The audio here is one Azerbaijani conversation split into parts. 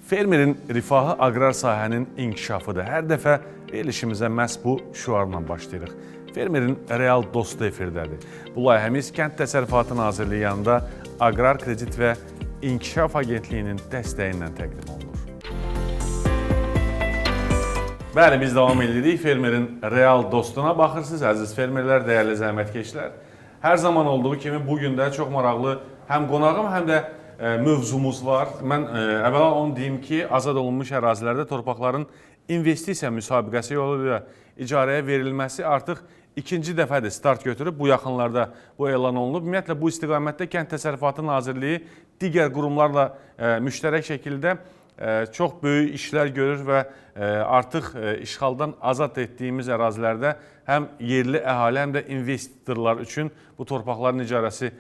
Fermerin rifahı aqrar sahənin inkişafıdır. Hər dəfə verilişimizə məhz bu şüarla başlayırıq. Fermerin real dostu efirdədir. Bu layihəmiz Kənd Təsərrüfatı Nazirliyi yanında Aqrar Kredit və İnkişaf Agentliyinin dəstəyi ilə təqdim olunur. Bəli, biz davam edirik. Fermerin real dostuna baxırsınız, əziz fermerlər, dəyərli zəhmətkeşlər. Hər zaman olduğu kimi bugün də çox maraqlı həm qonağım, həm də mövzumuz var. Mən əvvəla onu deyim ki, azad olunmuş ərazilərdə torpaqların investisiya müsabiqəsi yolu ilə icarəyə verilməsi artıq ikinci dəfədir start götürüb. Bu yaxınlarda bu elan olunub. Ümumiyyətlə, bu istiqamətdə Kənd Təsərrüfatı Nazirliyi digər qurumlarla müştərək şəkildə çox böyük işlər görür və artıq işğaldan azad etdiyimiz ərazilərdə həm yerli əhali, həm də investorlar üçün bu torpaqların icarəsi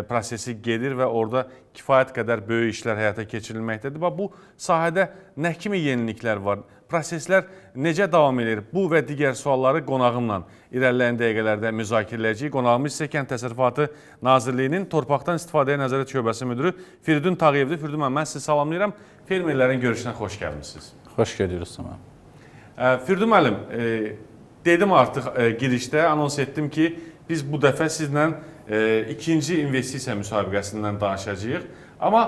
prosesi gedir və orada kifayət qədər böyük işlər həyata keçirilməkdədir. Bu sahədə nə kimi yeniliklər var? Proseslər necə davam edir? Bu və digər sualları qonağımla irəliləyən dəqiqələrdə müzakirələyəcəyik. Qonağımız isə Kənd Təsərrüfatı Nazirliyinin Torpaqdan İstifadəyə Nəzarət Şöbəsi müdürü Firidun Tağıyevdir. Firidun müəllim, mən sizi salamlayıram. Fermerlərin görüşünə xoş gəlmişsiniz. Xoş gəlirsiniz sana. Firidun müəllim, dedim artıq girişdə, anons etdim ki, biz bu dəfə sizlə ikinci investisiya müsabiqəsindən danışacağıq. Amma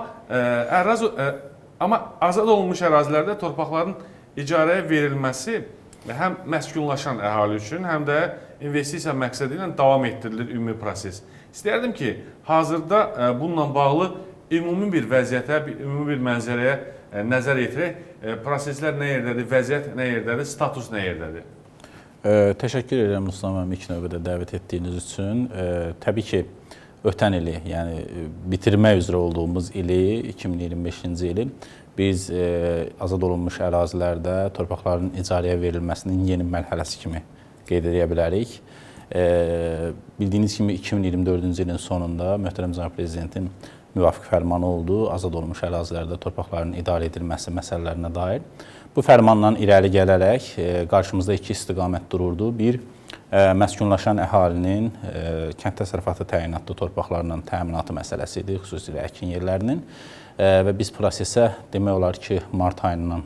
azad olunmuş ərazilərdə torpaqların icarəyə verilməsi həm məskunlaşan əhali üçün, həm də investisiya məqsədi ilə davam etdirilir ümumi proses. İstəyərdim ki, hazırda bununla bağlı ümumi bir vəziyyətə, ümumi bir mənzərəyə nəzər yetirək. Proseslər nə yerdədir, vəziyyət nə yerdədir, status nə yerdədir? Təşəkkür edirəm Mustafa müəllim ilk növbədə dəvət etdiyiniz üçün. Təbii ki, ötən ili, yəni bitirmək üzrə olduğumuz ili, 2025-ci ili biz azad olunmuş ərazilərdə torpaqların icarəyə verilməsinin yeni mərhələsi kimi qeyd edə bilərik. Bildiyiniz kimi 2024-cü ilin sonunda möhtərəm cənab prezidentin müvafiq fərmanı oldu, azad olunmuş ərazilərdə torpaqların idarə edilməsi məsələlərinə dair. Bu fərmandan irəli gələrək qarşımızda iki istiqamət dururdu. Bir, məskunlaşan əhalinin kənd təsərrüfatı təyinatlı torpaqlarla təminatı məsələsi idi, xüsusilə əkin yerlərinin. Və biz prosesə demək olar ki, mart ayından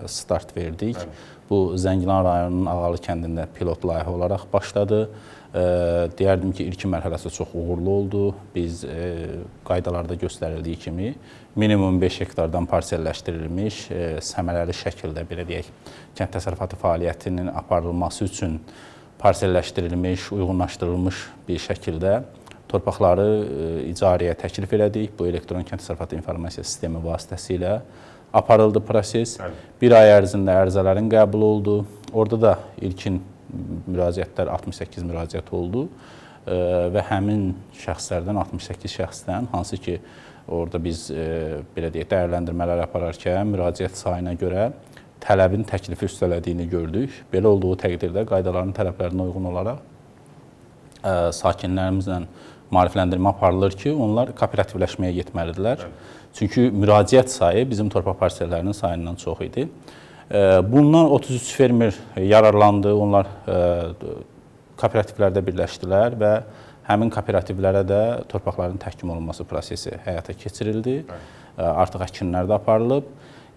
start verdik. Bu, Zəngilan rayonunun Ağalı kəndində pilot layihə olaraq başladı. Deyərdim ki, ilkin mərhələsi çox uğurlu oldu. Biz qaydalarda göstərildiyi kimi minimum 5 hektardan parselləşdirilmiş, səmərəli şəkildə, belə deyək, kənd təsərrüfatı fəaliyyətinin aparılması üçün parselləşdirilmiş, uyğunlaşdırılmış bir şəkildə torpaqları icarəyə təklif elədik. Bu, elektron kənd təsərrüfatı informasiya sistemi vasitəsilə aparıldı proses. Bir ay ərzində ərizələrin qəbul oldu. Orada da ilkin müraciətlər 68 müraciət oldu və həmin şəxslərdən 68 şəxsdən, hansı ki, orada biz belə deyək, dəyərləndirmələr apararkən müraciət sayına görə tələbin təklifi üstələdiyini gördük. Belə olduğu təqdirdə qaydaların tələblərinə uyğun olaraq sakinlərimizlə maarifləndirmə aparılır ki, onlar kooperativləşməyə getməlidirlər. Çünki müraciət sayı bizim torpaq parsellərinin sayından çox idi. Bundan 33 fermer yararlandı, onlar kooperativlərdə birləşdilər və həmin kooperativlərə də torpaqların təhkim olunması prosesi həyata keçirildi. Artıq əkinlər də aparılıb.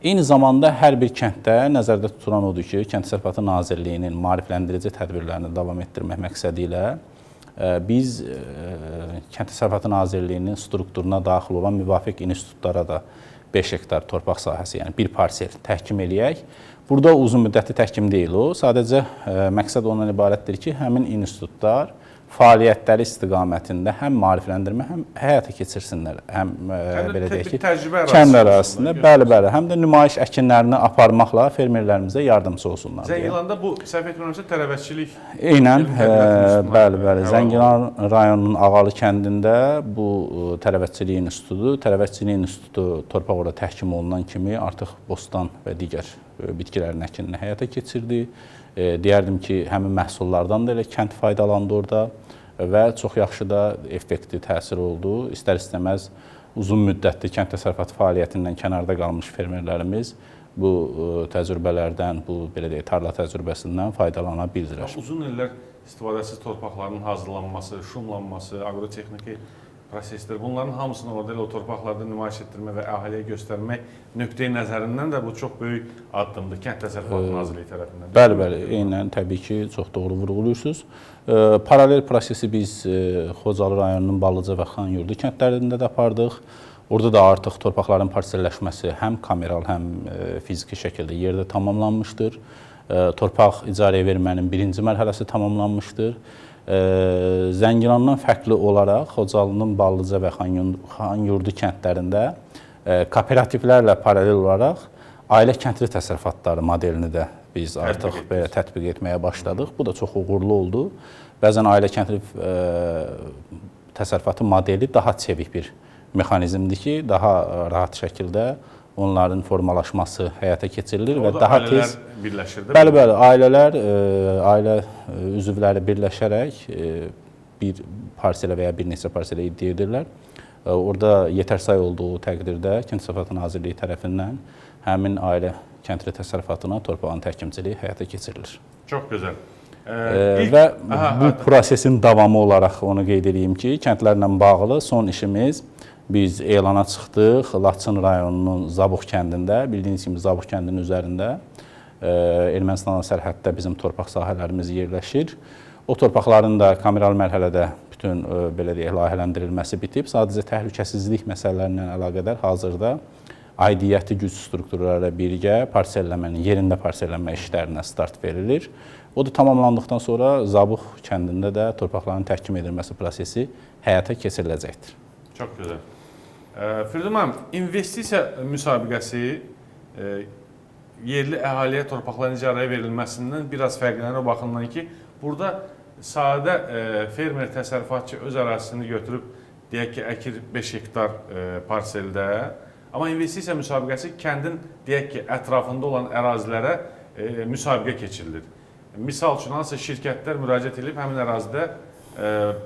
Eyni zamanda hər bir kənddə nəzərdə tutulan odur ki, Kənd Təsərrüfatı Nazirliyinin maarifləndirici tədbirlərini davam etdirmək məqsədi ilə biz Kənd Təsərrüfatı Nazirliyinin strukturuna daxil olan müvafiq institutlara da 5 hektar torpaq sahəsi, yəni bir parsel təhkim eləyək. Burada uzun müddətli təhkim deyil o. Sadəcə məqsəd ondan ibarətdir ki, həmin institutlar fəaliyyətləri istiqamətində həm maarifləndirmə, həm həyata keçirsinlər. Həm belə deyək ki, kənd ərazisində, bəli, həm də nümayiş əkinlərini aparmaqla fermerlərimizə yardımcı olsunlar. Zəngilanda bu, səhv etmirəmsə, tərəvətçilik. Eynən, bəli. Zəngilan rayonunun Ağalı kəndində bu tərəvətçilik institutu. Tərəvətçilik institutu torpaq orada təhkim olunan kimi artıq bostan və digər bitkilərin əkinini həyata keçirdi. Deyərdim ki, həmin məhsullardan da elə kənd faydalandı orada və çox yaxşı da effektiv təsir oldu. İstər-istəməz uzun müddətli kənd təsərrüfatı fəaliyyətindən kənarda qalmış fermerlərimiz bu təcrübələrdən, bu belə deyək, tarla təcrübəsindən faydalana bildilər. Uzun illər istifadəsiz torpaqların hazırlanması, şumlanması, aqrotexniki prosesdir. Bunların hamısını orada elə o torpaqlarda nümayiş etdirmə və əhaliyə göstərmək nöqteyi nəzərindən də bu çox böyük addımdır Kənd Təsərrüfatı Nazirliyi tərəfindən. Bəli, bəli, eynən təbii ki, çox doğru vurğuluyursunuz. Paralel prosesi biz Xocalı rayonunun Ballıca və Xanyurdu kəndlərində də apardıq. Orada da artıq torpaqların parselləşməsi həm kameral, həm fiziki şəkildə yerdə tamamlanmışdır. Torpaq icarəyə vermənin birinci mərhələsi tamamlanmışdır. Zəngilandan fərqli olaraq Xocalının Ballıca və Xanyurdu kəndlərində kooperativlərlə paralel olaraq ailə kəndli təsərrüfatları modelini də biz artıq belə tətbiq etməyə başladıq. Bu da çox uğurlu oldu. Bəzən ailə kəndli təsərrüfatı modeli daha çevik bir mexanizmdir ki, daha rahat şəkildə onların formalaşması həyata keçirilir və daha tez birləşir. Bəli, bəli, ailələr, ailə üzvləri birləşərək bir parselə və ya bir neçə parselə iddia edirlər. Orada yetər say olduğu təqdirdə Kənd Təsərrüfatı Nazirliyi tərəfindən həmin ailə kəndli təsərrüfatına torpağın təhkimçiliyi həyata keçirilir. Çox gözəl. Və bu prosesin davamı olaraq onu qeyd edeyim ki, kəndlərlə bağlı son işimiz biz elana çıxdıq. Laçın rayonunun Zabux kəndində, bildiyiniz kimi Zabux kəndinin üzərində Ermənistanla sərhəddə bizim torpaq sahələrimiz yerləşir. O torpaqların da kameral mərhələdə bütün belə deyək layihələndirilməsi bitib. Sadəcə təhlükəsizlik məsələlərinə əlaqədar hazırda aidiyyəti güc strukturları ilə birgə parselləmənin, yerində parsellənmə işlərinə start verilir. O da tamamlandıqdan sonra Zabux kəndində də torpaqların təhkim edilməsi prosesi həyata keçiriləcəkdir. Çox gözəl. Firdun müəllim, investisiya müsabiqəsi yerli əhaliyə torpaqların icarəyə verilməsindən biraz fərqlənir o baxımdan ki, burada sadə fermer təsərrüfatçı öz ərazisini götürüb deyək ki, əkir 5 hektar parseldə, amma investisiya müsabiqəsi kəndin deyək ki, ətrafında olan ərazilərə müsabiqə keçirilir. Misal üçün, hansısa şirkətlər müraciət edib həmin ərazidə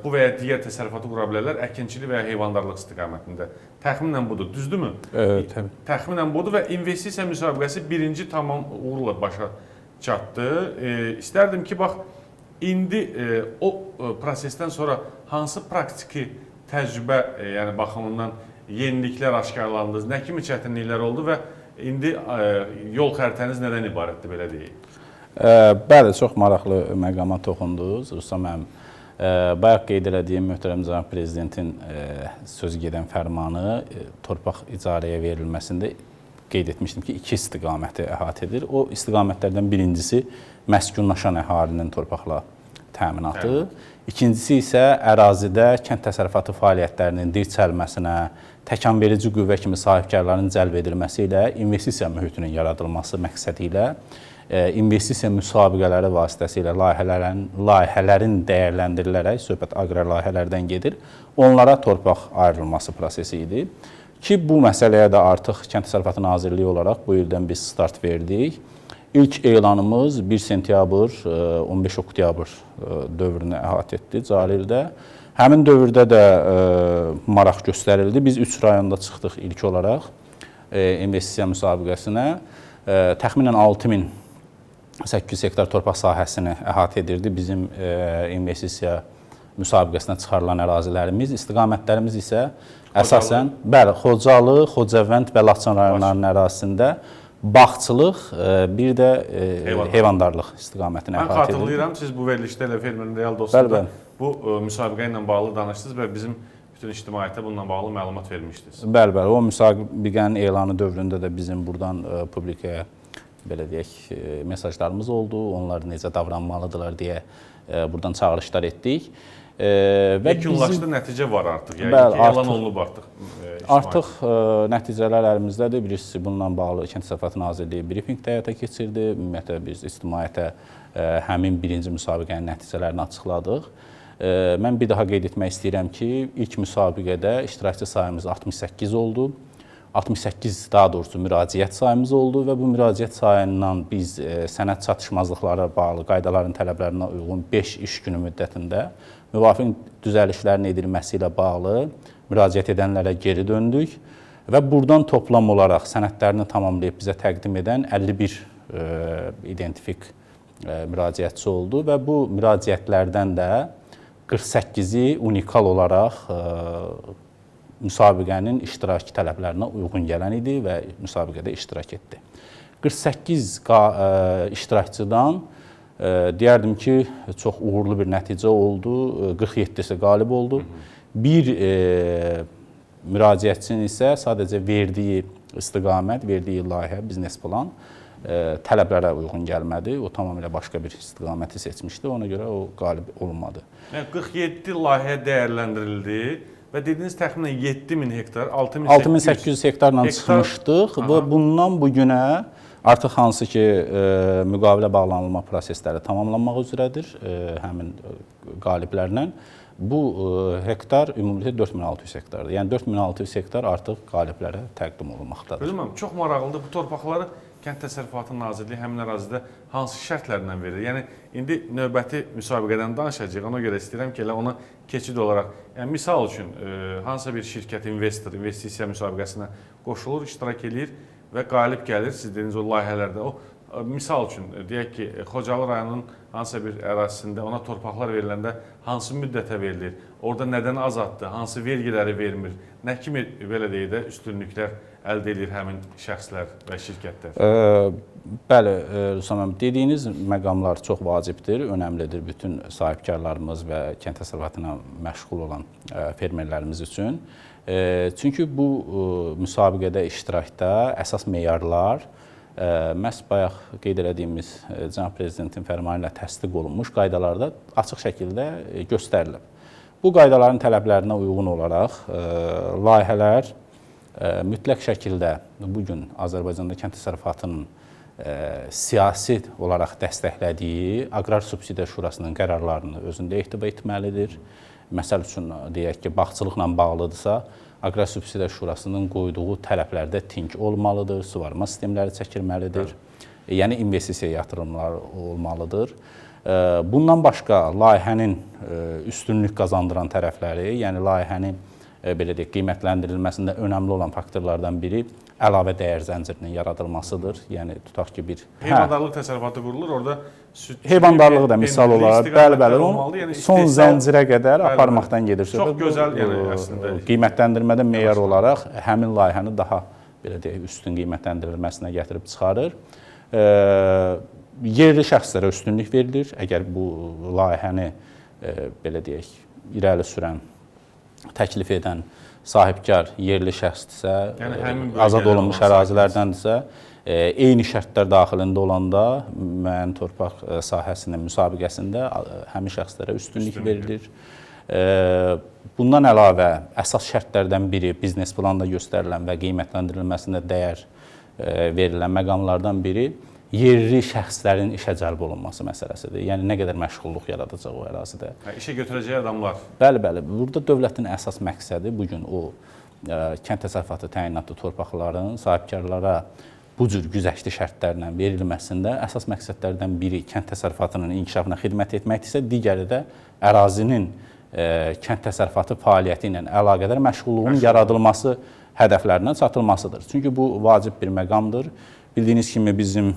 bu və ya digər təsərrüfatı qura bilərlər, əkinçilik və ya heyvandarlıq istiqamətində. Təxminən budur, düzdürmü? Təbii. Təxminən budur və investisiya müsabiqəsi birinci tamam uğurla başa çatdı. İstərdim ki, bax, indi o prosesdən sonra hansı praktiki təcrübə yəni baxımından yeniliklər aşkarlandı, nə kimi çətinliklər oldu və indi yol xəritəniz nədən ibarətdir, belə deyək? Bəli, çox maraqlı məqama toxundunuz, Rustam müəllim. Bayaq qeyd elədiyim möhtərəm cənab prezidentin sözü gedən fərmanı torpaq icarəyə verilməsində qeyd etmişdim ki, 2 istiqaməti əhatə edir. O istiqamətlərdən birincisi məskunlaşan əhalinin torpaqla təminatı. İkincisi isə ərazidə kənd təsərrüfatı fəaliyyətlərinin dirçəlməsinə, təkanverici qüvvə kimi sahibkarların cəlb edilməsi ilə investisiya mühitinin yaradılması məqsədi ilə investisiya müsabiqələri vasitəsilə layihələrin dəyərləndirilərək, söhbət aqrar layihələrdən gedir, onlara torpaq ayrılması prosesi idi. Ki, bu məsələyə də artıq Kənd Təsərrüfatı Nazirliyi olaraq bu ildən biz start verdik. İlk elanımız 1 sentyabr, 15 oktyabr dövrünü əhatə etdi cari ildə. Həmin dövrdə də maraq göstərildi. Biz 3 rayonda çıxdıq ilk olaraq investisiya müsabiqəsinə. Təxminən 6800 hektar torpaq sahəsini əhatə edirdi bizim investisiya müsabiqəsinə çıxarılan ərazilərimiz. İstiqamətlərimiz isə əsasən Xocalı, Xocavənd və Laçın rayonlarının ərazisində bağçılıq, bir də heyvandarlıq istiqamətini əhatə edir. Mən xatırlayıram, siz bu verilişdə elə fermerin real dostunda bu müsabiqə ilə bağlı danışdınız və bizim bütün ictimaiyyətə bununla bağlı məlumat vermişdiniz. Bəli, bəli. O müsabiqənin elanı dövründə də bizim buradan publikaya belə deyək, mesajlarımız oldu. Onlar necə davranmalıdırlar deyə buradan çağırışlar etdik. Yekunlaşdı, nəticə var artıq. Yəni elan olunub artıq. Artıq nəticələr əlimizdədir. Bilirsiniz, bununla bağlı Kənd Təsərrüfatı Nazirliyi brifinq həyata keçirdi. Ümumiyyətlə biz ictimaiyyətə həmin birinci müsabiqənin nəticələrini açıqladıq. Mən bir daha qeyd etmək istəyirəm ki, ilk müsabiqədə iştirakçı sayımız 68 oldu. 68 daha doğrusu müraciət sayımız oldu və bu müraciət sayından biz sənəd çatışmazlıqlara bağlı qaydaların tələblərinə uyğun 5 iş günü müddətində müvafiq düzəlişlərin edilməsi ilə bağlı müraciət edənlərə geri döndük və buradan toplam olaraq sənədlərini tamamlayıb bizə təqdim edən 51 identifik müraciətçi oldu və bu müraciətlərdən də 48-i unikal olaraq müsabiqənin iştiraki tələblərinə uyğun gələn idi və müsabiqədə iştirak etdi. 48 iştirakçıdan deyərdim ki, çox uğurlu bir nəticə oldu. 47-si qalib oldu. Bir müraciətçinin isə sadəcə verdiyi istiqamət, verdiyi layihə, biznes plan tələblərə uyğun gəlmədi. O tamamilə başqa bir istiqaməti seçmişdi. Ona görə o qalib olunmadı. Yəni 47 layihə dəyərləndirildi və dediniz təxminən 7000 hektar, 6800 hektarla çıxmışdıq və bundan bu günə artıq hansı ki müqavilə bağlanılma prosesləri tamamlanmaq üzrədir həmin qaliblərlə. Bu hektar ümumilikdə 4600 hektardır. Yəni 4600 hektar artıq qaliblərə təqdim olunmaqdadır. Bilməm, çox maraqlıdır. Bu torpaqları Kənd Təsərrüfatı Nazirliyi həmin ərazidə hansı şərtlərlə verir? Yəni indi növbəti müsabiqədən danışacağıq. Ona görə istəyirəm ki, elə ona keçid olaraq, yəni misal üçün hansısa bir şirkət investor investisiya müsabiqəsinə qoşulur, iştirak eləyir və qalib gəlir. Siz dediyiniz o layihələrdə misal üçün deyək ki, Xocalı rayonunun hansısa bir ərazisində ona torpaqlar veriləndə hansı müddətə verilir? Orada nədən azaddır? Hansı vergiləri vermir? Nə kimi belə deyək də üstünlüklər əldə edir həmin şəxslər və şirkətlər? Bəli, Rüstam müəllim, dediyiniz məqamlar çox vacibdir, önəmlidir bütün sahibkarlarımız və kənd təsərrüfatı ilə məşğul olan fermerlərimiz üçün. Çünki bu müsabiqədə iştirakda əsas meyarlar məhz bayaq qeyd elədiyimiz Cənab Prezidentin fərmanı ilə təsdiq olunmuş qaydalarda açıq şəkildə göstərilib. Bu qaydaların tələblərinə uyğun olaraq layihələr mütləq şəkildə bugün Azərbaycanda kənd təsərrüfatının siyasi olaraq dəstəklədiyi Aqrar Subsidiya Şurasının qərarlarını özündə ehtiva etməlidir. Məsəl üçün, deyək ki, bağçılıqla bağlıdırsa, Aqrar Subsidiya Şurasının qoyduğu tələblərdə tink olmalıdır, suvarma sistemləri çəkilməlidir, yəni investisiya yatırımları olmalıdır. Bundan başqa layihənin üstünlük qazandıran tərəfləri, yəni layihənin belə deyək, qiymətləndirilməsində önəmli olan faktorlardan biri əlavə dəyər zəncirinin yaradılmasıdır. Yəni tutaq ki, bir heyvandarlıq təsərrüfatı qurulur, orada heyvandarlığı da misal olaraq bəli, son zəncirə qədər aparmaqdan gedir. Çox gözəl, yəni əslində qiymətləndirmədə meyar olaraq həmin layihəni daha belə deyək, üstün qiymətləndirilməsinə gətirib çıxarır. Yerli şəxslərə üstünlük verilir. Əgər bu layihəni belə deyək, irəli sürən, təklif edən sahibkar yerli şəxsdirsə, yəni azad olunmuş ərazilərdəndirsə, eyni şərtlər daxilində olanda müəyyən torpaq sahəsinin müsabiqəsində həmin şəxslərə üstünlük verilir. Bundan əlavə, əsas şərtlərdən biri biznes planda göstərilən və qiymətləndirilməsində dəyər verilən məqamlardan biri yerli şəxslərin işə cəlb olunması məsələsidir. Yəni, nə qədər məşğulluq yaradacaq o ərazidə. İşə götürəcək adamlar. Bəli. Burada dövlətin əsas məqsədi bugün o kənd təsərrüfatı təyinatlı torpaqların sahibkarlara bu cür güzəştli şərtlərlə verilməsində əsas məqsədlərdən biri kənd təsərrüfatının inkişafına xidmət etməkdirsə, digəri də ərazinin kənd təsərrüfatı fəaliyyəti ilə əlaqədar məşğulluğun yaradılması hədəflərindən çatılmasıdır. Çünki bu vacib bir məqamdır. Bildiyiniz kimi bizim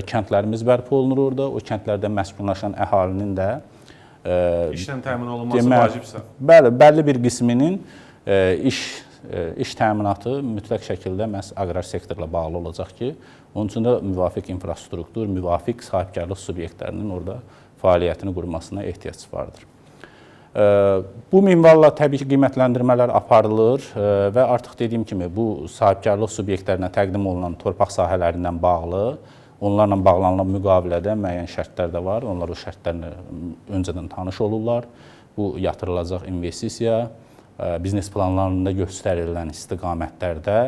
kəndlərimiz bərpa olunur orada. O kəndlərdə məskunlaşan əhalinin də işlə təmin olunması vacibsə. Bəli, bəlli bir qisminin iş təminatı mütləq şəkildə məhz aqrar sektorla bağlı olacaq ki, onun üçün də müvafiq infrastruktur, müvafiq sahibkarlıq subyektlərinin orada fəaliyyətini qurmasına ehtiyac vardır. Bu minvalla təbii ki, qiymətləndirmələr aparılır və artıq dediyim kimi bu sahibkarlıq subyektlərinə təqdim olunan torpaq sahələrindən bağlı, onlarla bağlanılan müqavilədə müəyyən şərtlər də var. Onlar o şərtlərlə öncədən tanış olurlar. Bu yatırılacaq investisiya, biznes planlarında göstərilən istiqamətlərdə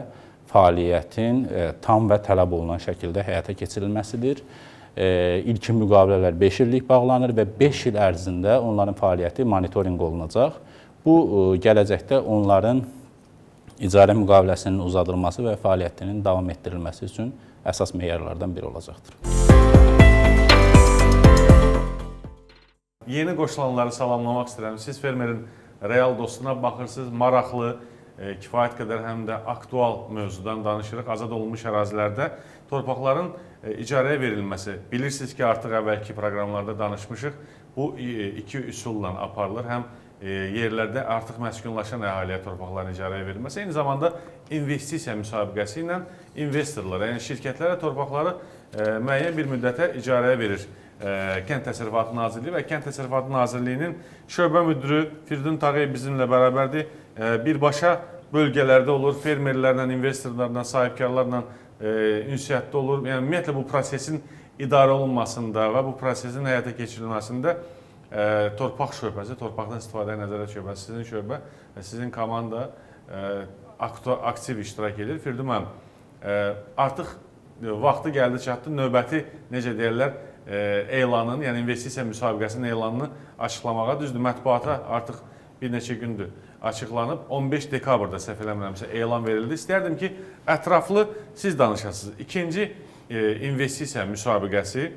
fəaliyyətin tam və tələb olunan şəkildə həyata keçirilməsidir. İlkin müqavilələr 5 illik bağlanır və 5 il ərzində onların fəaliyyəti monitorinq olunacaq. Bu, gələcəkdə onların icarə müqaviləsinin uzadılması və fəaliyyətinin davam etdirilməsi üçün əsas meyarlardan biri olacaqdır. Yeni qoşulanları salamlamaq istəyirəm. Siz fermerin real dostuna baxırsınız, maraqlı, kifayət qədər həm də aktual mövzudan danışırıq. Azad olunmuş ərazilərdə torpaqların icarəyə verilməsi. Bilirsiniz ki, artıq əvvəlki proqramlarda danışmışıq. bu iki üsulla aparılır. Həm yerlərdə artıq məskunlaşan əhaliyə torpaqların icarəyə verilməsi, eyni zamanda investisiya müsabiqəsi ilə investorlara, yəni şirkətlərə torpaqları müəyyən bir müddətə icarəyə verir Kənd Təsərrüfatı Nazirliyi və Kənd Təsərrüfatı Nazirliyinin şöbə müdürü Firdun Tağıyev bizimlə bərabərdir. Birbaşa bölgələrdə olur, fermerlərlə, investorlarla, sahibkarlarla ünsiyyətdə olur. Yəni ümumiyyətlə bu prosesin idarə olunmasında və bu prosesin həyata keçirilməsində torpaq şöbəsi, torpaqdan istifadəyə nəzarət şöbəsi, sizin şöbə və sizin komanda aktiv iştirak edir. Firdun müəllim, artıq vaxtı gəldi, çatdı, növbəti necə deyirlər, elanın, yəni investisiya müsabiqəsinin elanını açıqlamağa, düzdür, mətbuata artıq bir neçə gündür açıqlanıb. 15 dekabrda səhv eləmirəmsə elan verildi. İstərdim ki, ətraflı siz danışasınız. İkinci investisiya müsabiqəsi,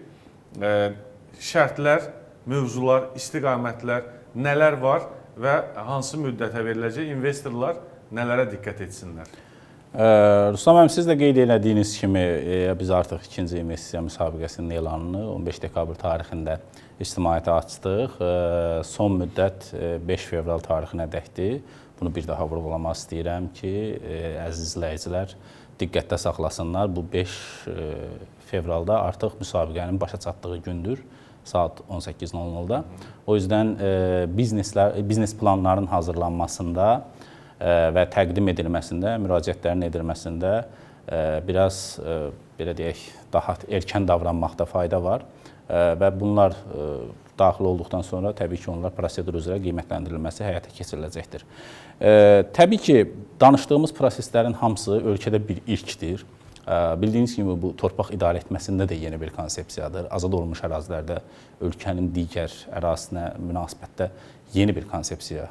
şərtlər, mövzular, istiqamətlər nələr var və hansı müddətə veriləcək, investorlar nələrə diqqət etsinlər? Ruslan müəllim, siz də qeyd elədiyiniz kimi biz artıq ikinci investisiya müsabiqəsinin elanını 15 dekabr tarixində ictimaiyyətə açdıq. Son müddət 5 fevral tarixinə dəkdir. Bunu bir daha vurğulamaq istəyirəm ki, əziz izləyicilər diqqətdə saxlasınlar. Bu 5 fevralda artıq müsabiqənin başa çatdığı gündür, saat 18:00-da. O yüzden biznes planlarının hazırlanmasında və təqdim edilməsində, müraciətlərin edilməsində biraz belə deyək, daha erkən davranmaqda fayda var və bunlar daxil olduqdan sonra təbii ki, onlar prosedur üzrə qiymətləndirilməsi həyata keçiriləcəkdir. Təbii ki, danışdığımız proseslərin hamısı ölkədə bir ilkdir. Bildiyiniz kimi bu torpaq idarə etməsində də yeni bir konsepsiyadır. Azad olunmuş ərazilərdə ölkənin digər ərazisinə münasibətdə yeni bir konsepsiya,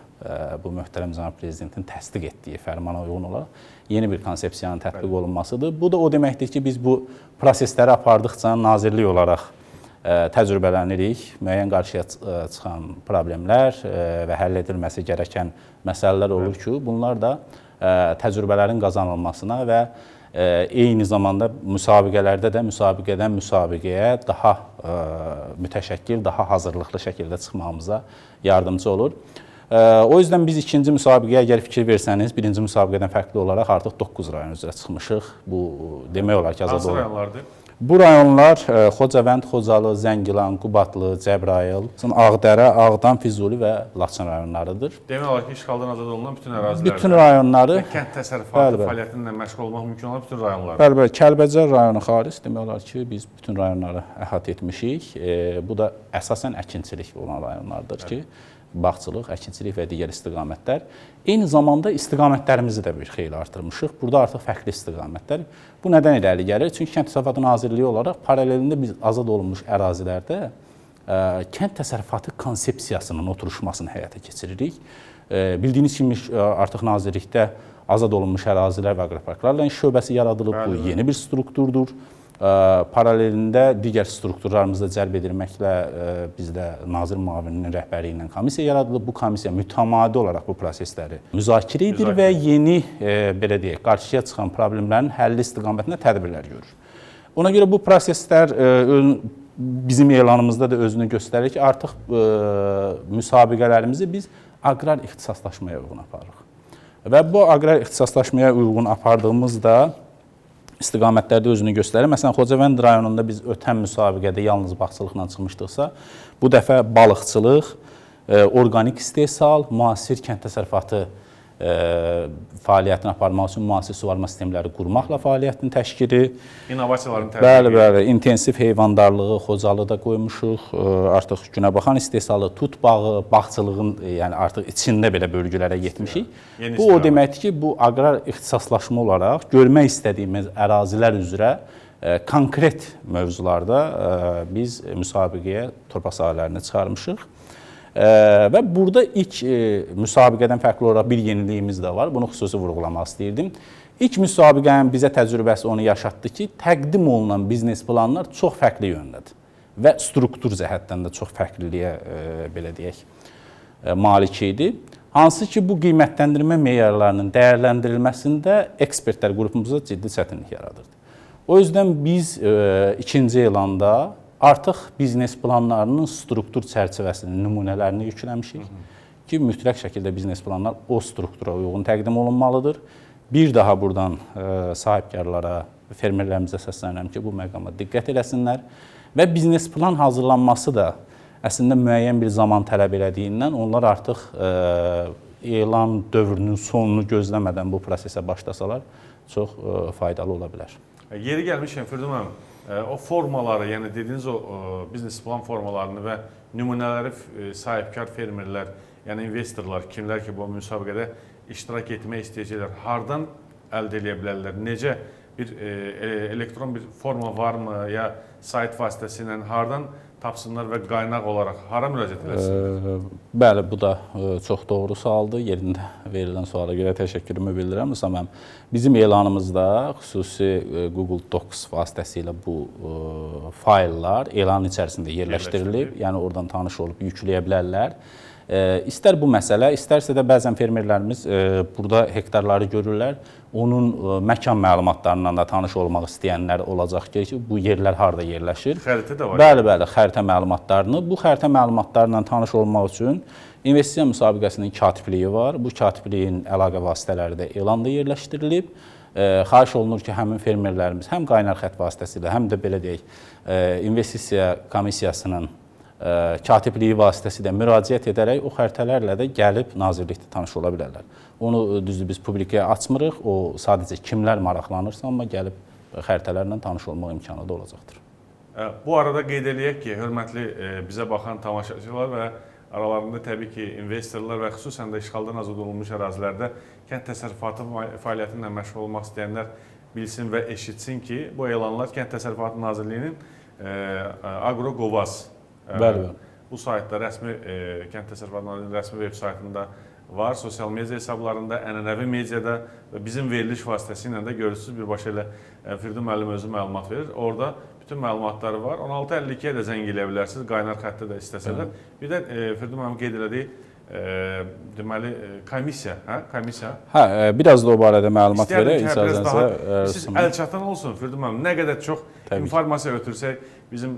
bu möhtərəm cənab prezidentin təsdiq etdiyi fərmana uyğun olaraq yeni bir konsepsiyanın tətbiq olunmasıdır. Bu da o deməkdir ki, biz bu prosesləri apardıqca nazirlik olaraq təcrübələnirik, müəyyən qarşıya çıxan problemlər və həll edilməsi gərəkən məsələlər olur ki, bunlar da təcrübələrin qazanılmasına və eyni zamanda müsabiqələrdə də müsabiqədən müsabiqəyə daha mütəşəkkil, daha hazırlıqlı şəkildə çıxmamıza yardımcı olur. O yüzden biz ikinci müsabiqəyə əgər fikir versəniz, birinci müsabiqədən fərqli olaraq artıq 9 rayon üzrə çıxmışıq. Bu demək olar ki, azad olur. Hansı rayonlardır? Bu rayonlar Xocavənd, Xocalı, Zəngilan, Qubadlı, Cəbrayıl, Ağdərə, Ağdam, Füzuli və Laçın rayonlarıdır. Demək olar ki, işğaldan azad olunan bütün ərazilərdə. Bütün rayonları. Kənd təsərrüfatı fəaliyyətindən məşğul olmaq mümkün olan bütün rayonlar. Bəli, Kəlbəcər rayonu xaric demək olar ki, biz bütün rayonları əhatə etmişik. Bu da əsasən əkinçilik olan rayonlardır ki, bağçılıq, əkinçilik və digər istiqamətlər. Eyni zamanda istiqamətlərimizi də bir xeyli artırmışıq. Burada artıq fərqli istiqamətlər. Bu nədən irəli gəlir? Çünki Kənd Təsərrüfatı Nazirliyi olaraq paralelində biz azad olunmuş ərazilərdə kənd təsərrüfatı konsepsiyasının oturuşmasını həyata keçiririk. Bildiyiniz kimi artıq Nazirlikdə azad olunmuş ərazilər və aqroparklarla şöbəsi yaradılıb. Bu yeni bir strukturdur. Paralelində digər strukturlarımızda cəlb edilməklə bizdə nazir müavininin rəhbərliyi ilə komissiya yaradılıb. Bu komissiya mütəmadi olaraq bu prosesləri müzakirə edir və yeni, belə deyək, qarşıya çıxan problemlərin həlli istiqamətində tədbirlər görür. Ona görə bu proseslər bizim elanımızda da özünü göstərir ki, artıq müsabiqələrimizi biz aqrar ixtisaslaşmaya uyğun aparırıq. Və bu aqrar ixtisaslaşmaya uyğun apardığımızda istiqamətlərdə özünü göstərir. Məsələn, Xocavənd rayonunda biz ötən müsabiqədə yalnız bağçılıqla çıxmışdıqsa, bu dəfə balıqçılıq, orqanik istehsal, müasir kənd təsərrüfatı fəaliyyətini aparmaq üçün müasir suvarma sistemləri qurmaqla fəaliyyətini təşkili. İnnovasiyaların təşkili. Bəli, intensiv heyvandarlığı Xocalıda qoymuşuq. Artıq günəbaxan istehsalı, tut bağı, bağçılığın yəni artıq içində belə bölgələrə getmişik. Bu o deməkdir ki, bu aqrar ixtisaslaşma olaraq görmək istədiyimiz ərazilər üzrə konkret mövzularda biz müsabiqəyə torpaq sahələrini çıxarmışıq. Və burada ilk müsabiqədən fərqli olaraq bir yeniliyimiz də var. Bunu xüsusi vurğulamaq istəyirdim. İlk müsabiqənin bizə təcrübəsi onu yaşatdı ki, təqdim olunan biznes planlar çox fərqli yöndədir və struktur cəhətdən də çox fərqliliyə, belə deyək, malik idi. Hansı ki, bu qiymətləndirmə meyarlarının dəyərləndirilməsində ekspertlər qrupumuzda ciddi çətinlik yaradırdı. O yüzden biz ikinci elanda Artıq biznes planlarının struktur çərçivəsinin nümunələrini yükləmişik ki, mütləq şəkildə biznes planlar o struktura uyğun təqdim olunmalıdır. Bir daha buradan sahibkarlara, fermerlərimizə səslənirəm ki, bu məqama diqqət eləsinlər və biznes plan hazırlanması da əslində müəyyən bir zaman tələb elədiyindən onlar artıq elan dövrünün sonunu gözləmədən bu prosesə başlasalar çox faydalı ola bilər. Yeri gəlmişkən Firdun müəllim, o formaları, yəni dediyiniz o biznes plan formalarını və nümunələri sahibkar fermerlər, yəni investorlar, kimlər ki, bu müsabiqədə iştirak etmək istəyəcəklər, hardan əldə edə bilərlər? Necə bir elektron bir forma varmı, ya sayt vasitəsilə hardan tapsınlar və qaynaq olaraq hara müraciət eləsinlər? Bəli, bu da çox doğru sualdır. Yerində verilən suala görə təşəkkürümü bildirirəm. Müsəlman, bizim elanımızda xüsusi Google Docs vasitəsilə bu fayllar elanın içərisində yerləşdirilib. Yəni oradan tanış olub yükləyə bilərlər. İstər bu məsələ, istərsə də bəzən fermerlərimiz burada hektarları görürlər. Onun məkan məlumatlarından da tanış olmaq istəyənlər olacaq ki, bu yerlər harada yerləşir. Xəritə də var. Bəli, xəritə məlumatlarını. Bu xəritə məlumatlarla tanış olmaq üçün investisiya müsabiqəsinin katibliyi var. Bu katibliyin əlaqə vasitələri də elanda yerləşdirilib. Xahiş olunur ki, həmin fermerlərimiz həm qaynar xətt vasitəsilə, həm də belə deyək, investisiya komissiyasının katibliyi vasitəsilə müraciət edərək o xəritələrlə də gəlib nazirlikdə tanış ola bilərlər. Onu düzdür biz publikaya açmırıq, o sadəcə kimlər maraqlanırsa, amma gəlib xəritələrlə tanış olmaq imkanı da olacaqdır. Bu arada qeyd eləyək ki, hörmətli bizə baxan tamaşaçılar və aralarında təbii ki, investorlar və xüsusən də işğaldan azad olunmuş ərazilərdə kənd təsərrüfatı fəaliyyəti ilə məşğul olmaq istəyənlər bilsin və eşitsin ki, bu elanlar Kənd Təsərrüfatı Nazirliyinin Aqroqovaz bu saytda rəsmi Kənd Təsərrüfatı Nazirliyinin rəsmi veb saytında var, sosial media hesablarında, ənənəvi mediada və bizim veriliş vasitəsilə də görürsünüz, birbaşa elə Firdun müəllim özü məlumat verir. Orada bütün məlumatları var. 1652-yə də zəng eləyə bilərsiniz, qaynar xəttə də istəsələr. Bir də Firdun müəllim qeyd elədiyi deməli komissiya, komissiya. Biraz da o barədə məlumat verək icazənizlə. Siz əlçatan olsun Firdun müəllim. Nə qədər çox informasiya ötürsək bizim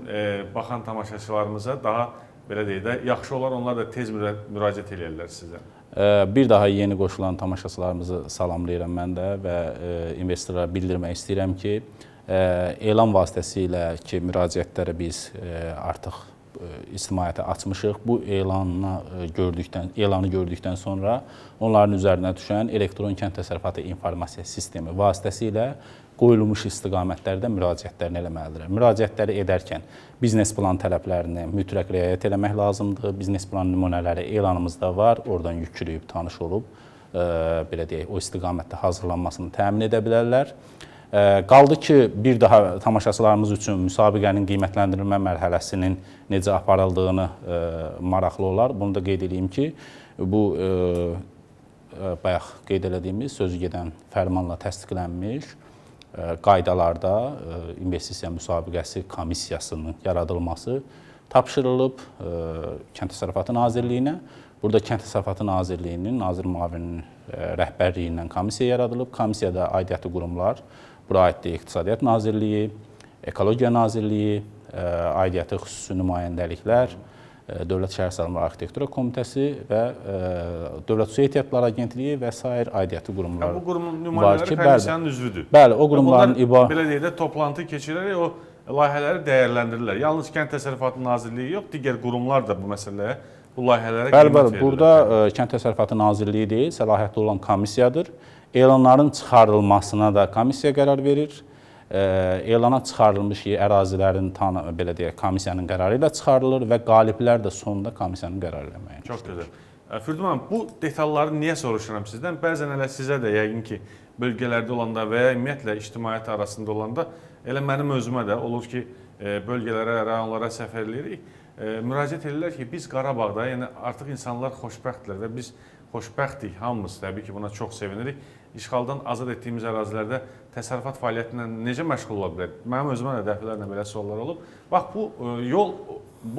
baxan tamaşaçılarımıza daha belə deyək də yaxşı olar, onlar da tez müraciət eləyirlər sizə. Bir daha yeni qoşulan tamaşaçılarımızı salamlayıram mən də və investorlara bildirmək istəyirəm ki, elan vasitəsilə ki, müraciətləri biz artıq ictimaiyyətə açmışıq. Bu elanı gördükdən sonra onların üzərinə düşən elektron kənd təsərrüfatı informasiya sistemi vasitəsilə qoyulmuş istiqamətlərdə müraciətlərini eləməlidirlər. Müraciətləri edərkən biznes plan tələblərini mütləq riayət eləmək lazımdır. Biznes plan nümunələri elanımızda var. Oradan yükləyib tanış olub, belə deyək, o istiqamətdə hazırlanmasını təmin edə bilərlər. Qaldı ki, bir daha tamaşaçılarımız üçün müsabiqənin qiymətləndirilmə mərhələsinin necə aparıldığını maraqlı olar. Bunu da qeyd edeyim ki, bu bayaq qeyd elədiyimiz sözü gedən fərmanla təsdiqlənmiş qaydalarda investisiya müsabiqəsi komissiyasının yaradılması tapşırılıb Kənd Təsərrüfatı Nazirliyinə. Burada Kənd Təsərrüfatı Nazirliyinin nazir müavininin rəhbərliyindən komissiya yaradılıb. Komissiyada aidiyyatı qurumlar, bura aiddir İqtisadiyyat Nazirliyi, Ekologiya Nazirliyi, aidiyyatı xüsusi nümayəndəliklər, Dövlət Şəhər Salımları Arxitektura Komitəsi və Dövlət Su Ehtiyatları Agentliyi və sair aidiyyatı qurumlar var ki, bu qurumun nümayəndələri komissiyanın üzvüdür. Bəli, o qurumların belə deyək də toplantı keçirərək o layihələri dəyərləndirirlər. Yalnız Kənd Təsərrüfatı Nazirliyi yox, digər qurumlar da bu məsələyə, bu layihələrə qiymət verirlər. Bəli, burada Kənd Təsərrüfatı Nazirliyi deyil, səlahiyyətli olan komissiyadır. Elanların çıxarılmasına da komissiya qərar verir. Elana çıxarılmış ərazilərin belə deyək, komissiyanın qərarı ilə çıxarılır və qaliblər də sonunda komissiyanın qərarı ilə müəyyən edilir. Çox gözəl. Firdun müəllim, bu detalları niyə soruşuram sizdən? Bəzən elə sizə də yəqin ki, bölgələrdə olanda və ya ümumiyyətlə ictimaiyyət arasında olanda elə mənim özümə də olur ki, bölgələrə, rayonlara səfər edirik. Müraciət edirlər ki, biz Qarabağda, yəni artıq insanlar xoşbəxtdirlər və biz xoşbəxtik, hamımız təbii ki, buna çox sevinirik. İşğaldan azad etdiyimiz ərazilərdə təsərrüfat fəaliyyəti ilə necə məşğul ola bilər? Mənim özümə də dəfələrlə belə suallar olub. Bax, bu yol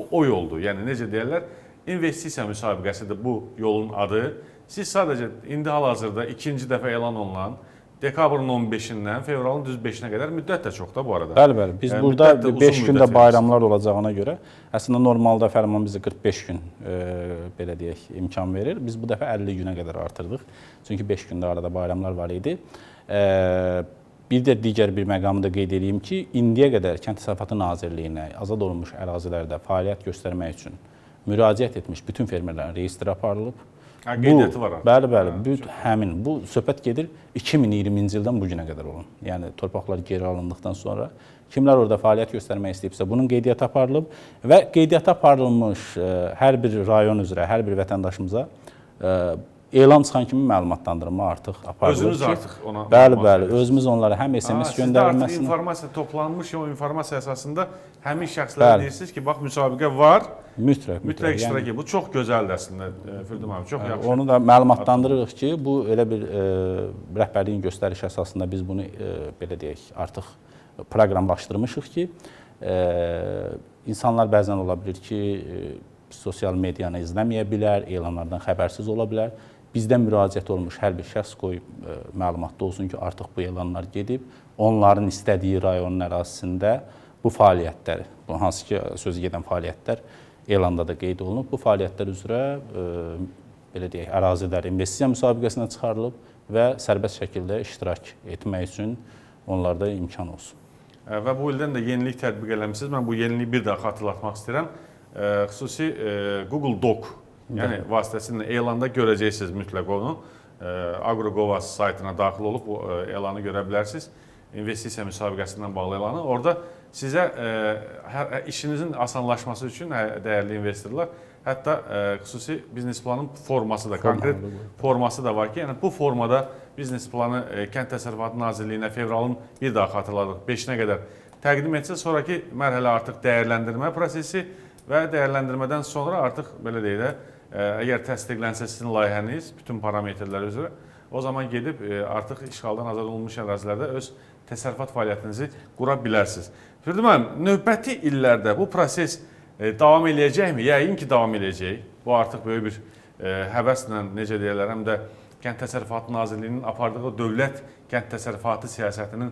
o yoldur. Yəni, necə deyərlər, investisiya müsabiqəsidir bu yolun adı. Siz sadəcə indi hal-hazırda ikinci dəfə elan olunan dekabrın 15-dən fevralın düz 5-nə qədər müddət də çox da bu arada. Bəli. Biz burada Müddət də uzun 5 gündə müddət bayramlar olacağına görə, əslində normalda fərman bizə 45 gün belə deyək imkan verir. Biz bu dəfə 50 günə qədər artırdıq. Çünki 5 gündə arada bayramlar var idi. Bir də digər bir məqamı da qeyd edeyim ki, indiyə qədər Kənd Təsərrüfatı Nazirliyinə azad olunmuş ərazilərdə fəaliyyət göstərmək üçün müraciət etmiş bütün fermerlərin reyestri aparılıb. Qeydiyyatı var. Bəli, bu söhbət gedir 2020-ci ildən bu günə qədər olan. Yəni torpaqlar geri alındıqdan sonra kimlər orada fəaliyyət göstərmək istəyibsə, bunun qeydiyyatı aparılıb və qeydiyyata aparılmış hər bir rayon üzrə, hər bir vətəndaşımıza elan çıxan kimi məlumatlandırma artıq aparılır. Özünüz artıq ona Bəli, özümüz onlara həm SMS göndərilməsini. Sizdə artıq informasiya toplanmış, o informasiya əsasında həmin şəxslərə deyirsiniz ki, bax müsabiqə var. Mütləq iştirak edin. Bu çox gözəldir əslində Firdun müəllim, çox yaxşı. Onu da məlumatlandırırıq ki, bu elə bir rəhbərliyin göstəriş əsasında biz bunu belə deyək, artıq proqramlaşdırmışıq ki, insanlar bəzən ola bilir ki, sosial medianı izləməyə bilər, elanlardan xəbərsiz ola bilər. Bizdən müraciət olmuş hər bir şəxs qoyub məlumatda olsun ki, artıq bu elanlar gedib, onların istədiyi rayonun ərazisində bu fəaliyyətlər, hansı ki, sözü gedən fəaliyyətlər elanda da qeyd olunub. Bu fəaliyyətlər üzrə belə deyək, ərazilər investisiya müsabiqəsinə çıxarılıb və sərbəst şəkildə iştirak etmək üçün onlarda imkan olsun. Və bu ildən də yenilik tətbiq eləmisiniz. Mən bu yeniliyi bir daha xatırlatmaq istəyirəm. Xüsusi Google Doc, yəni vasitəsilə elanda görəcəksiniz mütləq onu. Agrogovas saytına daxil olub bu elanı görə bilərsiniz. İnvestisiya müsabiqəsindən bağlı elanı. Orada sizə işinizin asanlaşması üçün dəyərli investorlar, hətta xüsusi biznes planın forması da, konkret forması da var ki, yəni bu formada biznes planı Kənd Təsərrüfatı Nazirliyinə fevralın bir daha xatırladıq 5-nə qədər təqdim etsə, sonraki mərhələ artıq dəyərləndirmə prosesi və dəyərləndirmədən sonra artıq belə deyək də, əgər təsdiqlənsə sizin layihəniz bütün parametrlər üzrə, o zaman gedib artıq işğaldan azad olunmuş ərazilərdə öz təsərrüfat fəaliyyətinizi qura bilərsiniz. Firdun müəllim, növbəti illərdə bu proses davam eləyəcəkmi? Yəqin ki, davam eləyəcək. Bu artıq böyük bir həvəslə, necə deyirlər, həm də Kənd Təsərrüfatı Nazirliyinin apardığı dövlət kənd təsərrüfatı siyasətinin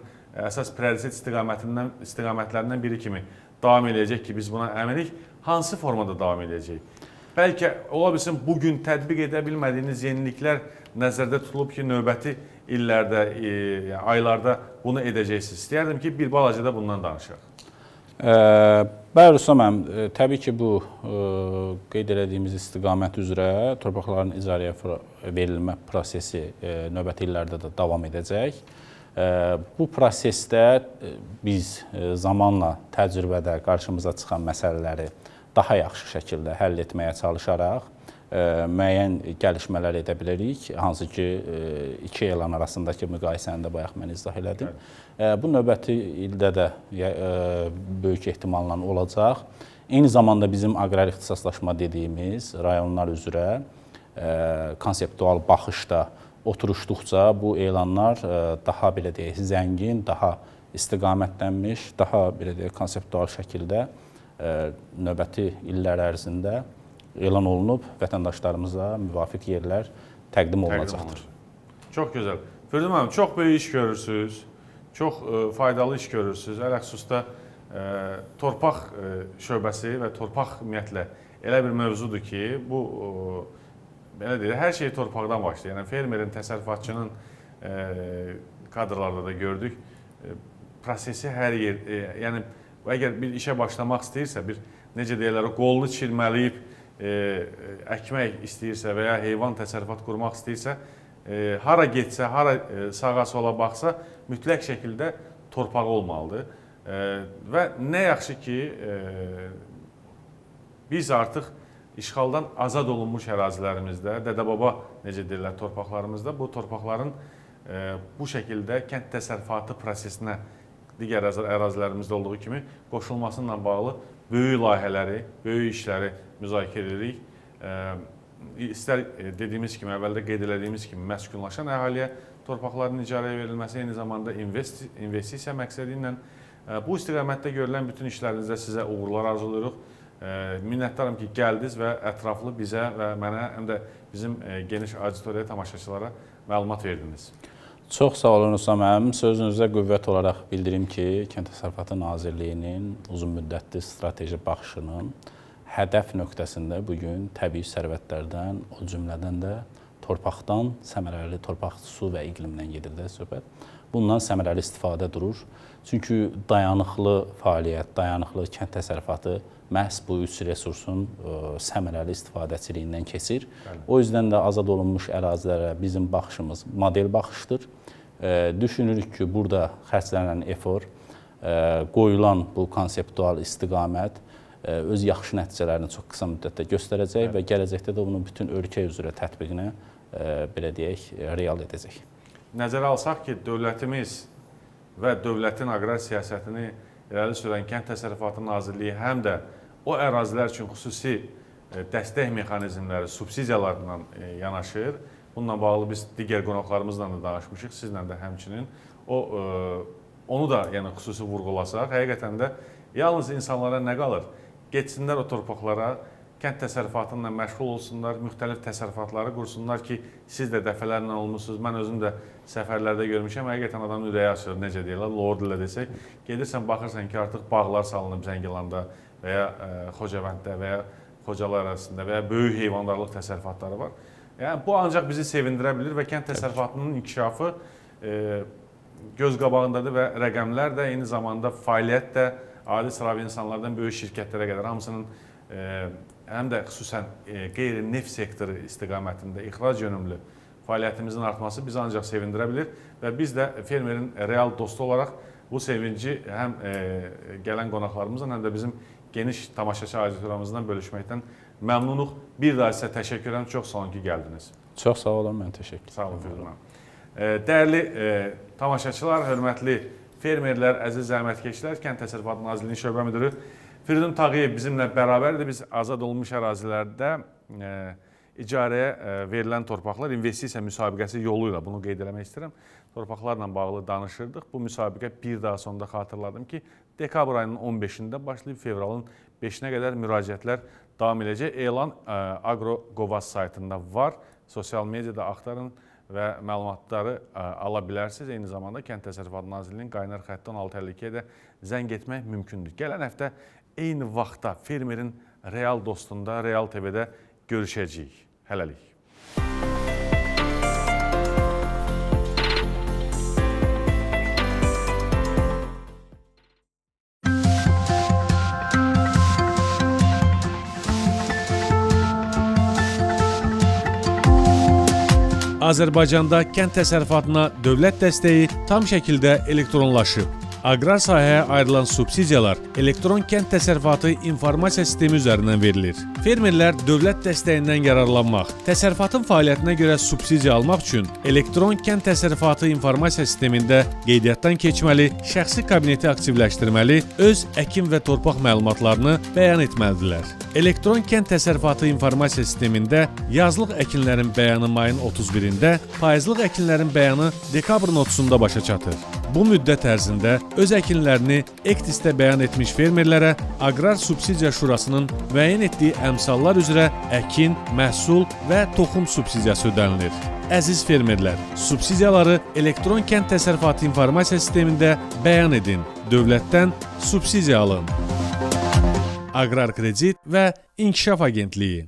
əsas prioritet istiqamətlərindən biri kimi davam eləyəcək ki, biz buna əminik. Hansı formada davam eləyəcək? Bəlkə ola bilsin bugün tətbiq edə bilmədiyiniz yeniliklər nəzərdə tutulub ki, növbəti illərdə, aylarda bunu edəcəksiniz. İstəyərdim ki, bir balaca da bundan danışaq. Bəli, Rüstəm müəllim, təbii ki, bu qeyd etdiyimiz istiqamət üzrə torpaqların icarəyə verilmə prosesi növbəti illərdə də davam edəcək. Bu prosesdə biz zamanla təcrübədə qarşımıza çıxan məsələləri daha yaxşı şəkildə həll etməyə çalışaraq müəyyən gəlişmələr edə bilərik, hansı ki, iki elan arasındakı müqayisəni də bayaq mən izah elədim. Bu növbəti ildə də böyük ehtimalla olacaq. Eyni zamanda bizim aqrar ixtisaslaşma dediyimiz rayonlar üzrə konseptual baxışda oturuşduqca bu elanlar daha belə deyək, zəngin, daha istiqamətlənmiş, daha belə deyək, konseptual şəkildə növbəti illər ərzində elan olunub, vətəndaşlarımıza müvafiq yerlər təqdim olunacaqdır. Çox gözəl. Firdun müəllim, çox böyük iş görürsünüz, çox faydalı iş görürsünüz. Ələxüsusda torpaq şöbəsi və torpaq ümumiyyətlə elə bir mövzudur ki, bu belə deyək, hər şey torpaqdan başlayır. Yəni fermerin, təsərrüfatçının kadrlarda da gördük, prosesi hər yer, yəni əgər bir işə başlamaq istəyirsə, bir necə deyirlər, qolunu çirməliyib əkmək istəyirsə və ya heyvan təsərrüfat qurmaq istəyirsə, hara getsə, hara sağa sola baxsa, mütləq şəkildə torpağı olmalıdır. Və nə yaxşı ki, biz artıq işğaldan azad olunmuş ərazilərimizdə, dədə-baba necə deyirlər, torpaqlarımızda bu torpaqların bu şəkildə kənd təsərrüfatı prosesinə digər ərazilərimizdə olduğu kimi qoşulmasıyla bağlı böyük layihələri, böyük işləri müzakirə edirik. İstər dediyimiz kimi, əvvəldə qeyd edildiyimiz kimi məskunlaşan əhaliyə torpaqların icarəyə verilməsi, eyni zamanda investisiya məqsədi ilə bu istiqamətdə görülən bütün işlərinizdə sizə uğurlar arzulayırıq. Minnətdaram ki, gəldiniz və ətraflı bizə və mənə, həm də bizim geniş auditoriyaya, tamaşaçılara məlumat verdiniz. Çox sağ olun Rüstam müəllim. Sözünüzə qüvvət olaraq bildirim ki, Kənd Təsərrüfatı Nazirliyinin uzunmüddətli strateji baxışının hədəf nöqtəsində bugün təbii sərvətlərdən, o cümlədən də torpaqdan, səmərəli torpaq, su və iqlimdən gedir də söhbət. Bundan səmərəli istifadə durur. Çünki dayanıqlı fəaliyyət, dayanıqlı kənd təsərrüfatı məhz bu üç resursun səmərəli istifadəçiliyindən keçir. O yüzdən də azad olunmuş ərazilərə bizim baxışımız model baxışdır. Düşünürük ki, burada xərclənən efor, qoyulan bu konseptual istiqamət öz yaxşı nəticələrini çox qısa müddətdə göstərəcək və gələcəkdə də bunun bütün ölkə üzrə tətbiqini, belə deyək, real edəcək. Nəzərə alsaq ki, dövlətimiz və dövlətin aqrar siyasətini irəli sürən Kənd Təsərrüfatı Nazirliyi həm də o ərazilər üçün xüsusi dəstək mexanizmləri, subsidiyalarla yanaşır. Bununla bağlı biz digər qonaqlarımızla da danışmışıq, sizlə də həmçinin. Onu da yəni xüsusi vurğulasaq, həqiqətən də yalnız insanlara nə qalır? Getsinlər o torpaqlara, kənd təsərrüfatıyla məşğul olsunlar, müxtəlif təsərrüfatları qursunlar ki, siz də dəfələrlə olmuşsunuz. Mən özüm də səfərlərdə görmüşəm, həqiqətən adamın ürəyi açır, necə deyirlər, lord ilə desək. Gedirsən, baxırsan ki, artıq bağlar salınıb Zəngilanda və ya Xocavənddə və ya Xocalar arasında və ya böyük heyvandarlıq təsərrüfatları var. Yəni, bu ancaq bizi sevindirə bilir və kənd təsərrüfatının inkişafı göz qabağındadır və rəqəmlər də, eyni zamanda fəaliyyət də adi sıravi insanlardan böyük şirkətlərə qədər hamısının həm də xüsusən qeyri-neft sektoru istiqamətində ixrac yönümlü fəaliyyətimizin artması bizi ancaq sevindirə bilir və biz də fermerin real dostu olaraq bu sevinci həm gələn qonaqlarımızla, həm də bizim geniş tamaşaçı auditoramızdan bölüşməkdən məmnunuq. Bir daha sizə təşəkkür edirəm. Çox sağ olun ki, gəldiniz. Çox sağ olun, mən təşəkkür edirəm. Sağ olun, Firdun müəllim. Dəyərli tamaşaçılar, hörmətli fermerlər, əziz zəhmətkeşlər, Kənd Təsərrüfatı Nazirliyinin şöbə müdürü Firdun Tağıyev bizimlə bərabərdir. Biz azad olunmuş ərazilərdə icarəyə verilən torpaqlar investisiya müsabiqəsi yolu ilə, bunu qeyd eləmək istəyirəm, torpaqlarla bağlı danışırdıq. Bu müsabiqə bir daha sonda xatırladım ki, dekabr ayının 15-də başlayıb fevralın 5-nə qədər müraciətlər davam edəcək. Elan Agro-Qovaz saytında var. Sosial mediada axtarın və məlumatları ala bilərsiniz. Eyni zamanda Kənd Təsərrüfatı Nazirliyinin qaynar xətti 1652-yə də zəng etmək mümkündür. Gələn həftə eyni vaxtda fermerin real dostunda, Real TV-də görüşəcəyik. Hələlik. Azərbaycanda kənd təsərrüfatına dövlət dəstəyi tam şəkildə elektronlaşıb. Aqrar sahəyə ayrılan subsidiyalar elektron kənd təsərrüfatı informasiya sistemi üzərindən verilir. Fermerlər dövlət dəstəyindən yararlanmaq, təsərrüfatın fəaliyyətinə görə subsidiya almaq üçün elektron kənd təsərrüfatı informasiya sistemində qeydiyyatdan keçməli, şəxsi kabineti aktivləşdirməli, öz əkin və torpaq məlumatlarını bəyan etməlidirlər. Elektron kənd təsərrüfatı informasiya sistemində yazlıq əkinlərin bəyanı mayın 31-də, payızlıq əkinlərin bəyanı dekabrın 30-da başa çatır. Bu müddət ərzində öz əkinlərini Ektisdə bəyan etmiş fermerlərə Aqrar Subsidiya Şurasının müəyyən etdiyi əmsallar üzrə əkin, məhsul və toxum subsidiyası ödənilir. Əziz fermerlər, subsidiyaları elektron kənd təsərrüfatı informasiya sistemində bəyan edin. Dövlətdən subsidiya alın. Aqrar Kredit və İnkişaf Agentliyi.